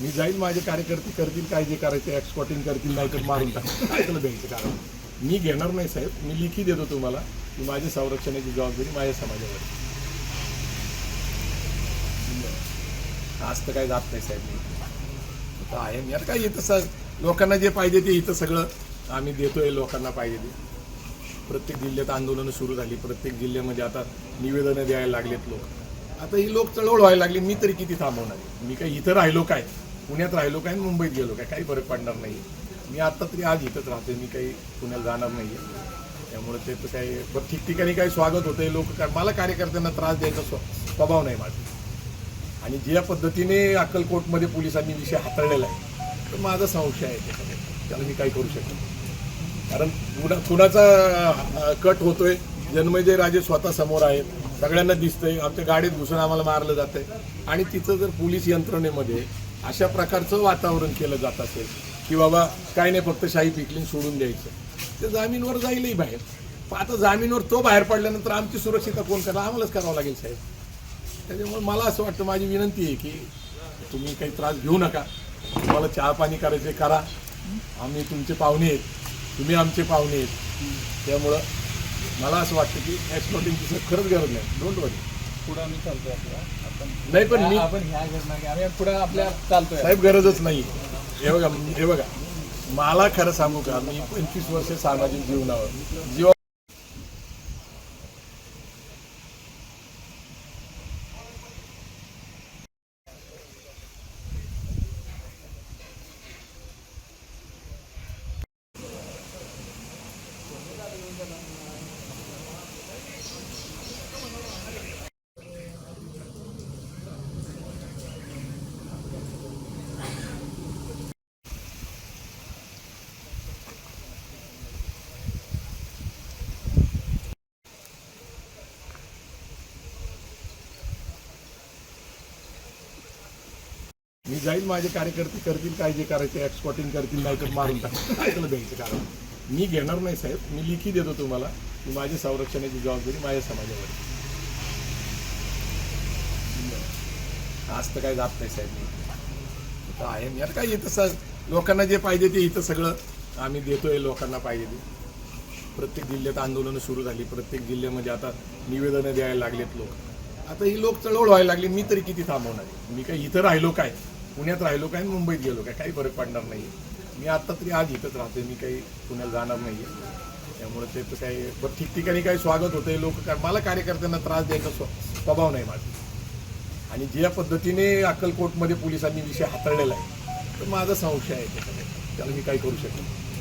मी जाईल, माझे कार्यकर्ते करतील काय जे करायचे, एक्सपोर्टिंग करतील, नाही तर मारून टाकतील. काय त्याला द्यायचं कारण मी घेणार नाही साहेब. मी लिखी देतो तुम्हाला की माझी संरक्षणाची जबाबदारी माझ्या समाजावर आज तर काय जात नाही साहेब. मी आता आहे, मी आता काय इथं लोकांना जे पाहिजे ते इथं सगळं आम्ही देतोय. लोकांना पाहिजे ते प्रत्येक जिल्ह्यात आंदोलनं सुरू झाली, प्रत्येक जिल्ह्यामध्ये आता निवेदनं द्यायला लागलेत लोक. आता ही लोक चळवळ व्हायला लागली, मी तरी किती थांबवणार आहे? मी काही इथं राहिलो काय, पुण्यात राहिलो काय, मुंबईत गेलो काय, काही फरक पडणार नाही. मी आता तरी आज इथंच राहते, मी काही पुण्याला जाणार नाही आहे. त्यामुळे ते तर काही बरं ठिकठिकाणी काही स्वागत होतंय लोक. मला कार्यकर्त्यांना त्रास द्यायचा स्वभाव नाही माझा. आणि ज्या पद्धतीने अक्कलकोटमध्ये पोलिसांनी विषय हाताळलेला आहे तर माझा संशय आहे त्याच्यामध्ये, त्याला मी काही करू शकत नाही. कारण कुणाचा कट होतोय, जन्मजय राजे स्वतः समोर आहेत, सगळ्यांना दिसतंय. आमच्या गाडीत घुसून आम्हाला मारलं जातंय. आणि तिथं जर पोलीस यंत्रणेमध्ये अशा प्रकारचं वातावरण केलं जात असेल की बाबा काय नाही, फक्त शाही पिकलीन सोडून द्यायचं, ते जामीनवर जाईलही बाहेर. आता जामीनवर तो बाहेर पडल्यानंतर आमची सुरक्षितता कोण करा? आम्हालाच करावं लागेल साहेब. त्याच्यामुळे मला असं वाटतं, माझी विनंती आहे की तुम्ही काही त्रास घेऊ नका. तुम्हाला चहा पाणी करायचे करा, आम्ही तुमचे पाहुणे आहेत, तुम्ही आमचे पाहुणे आहेत. त्यामुळं मला असं वाटतं की एक्सपोर्टिंगची खरंच गरज नाही. डोंट वरी, पुढे आम्ही चालतोय आपल्या नाही पण मी आपण ह्या घटना आम्ही पुढे आपल्या चालतोय साहेब गरजच नाही. हे बघा मला खरं सांगू का, मी 25 वर्ष सामाजिक जीवनावर मी जाईल, माझे कार्यकर्ते करतील काय जे करायचे, एक्सपोर्टिंग करतील, नाही तर मारून टाकतील. काय त्याला द्यायचं कारण मी घेणार नाही साहेब. मी लिखी देतो तुम्हाला की माझी संरक्षणाची जबाबदारी माझ्या समाजावर आज तर काय जात नाही साहेब. मी आता आहे, मी आता काय इथं लोकांना जे पाहिजे ते इथं सगळं आम्ही देतोय. लोकांना पाहिजे ते प्रत्येक जिल्ह्यात आंदोलनं सुरू झाली, प्रत्येक जिल्ह्यामध्ये आता निवेदनं द्यायला लागलेत लोक. आता ही लोक चळवळ व्हायला लागली, मी तरी किती थांबवणार आहे? मी काही इथं राहिलो काय, पुण्यात राहिलो काय, मुंबईत गेलो काय, काही फरक पडणार नाही. मी आता तरी आज इथंच राहते, मी काही पुण्याला जाणार नाही आहे. त्यामुळे ते तर काही बरं ठिकठिकाणी काही स्वागत होतंय लोक. मला कार्यकर्त्यांना त्रास द्यायचा स्वभाव नाही माझा. आणि ज्या पद्धतीने अक्कलकोटमध्ये पोलिसांनी विषय हाताळलेला आहे तर माझा संशय आहे त्याच्यामध्ये, त्याला मी काही करू शकत नाही.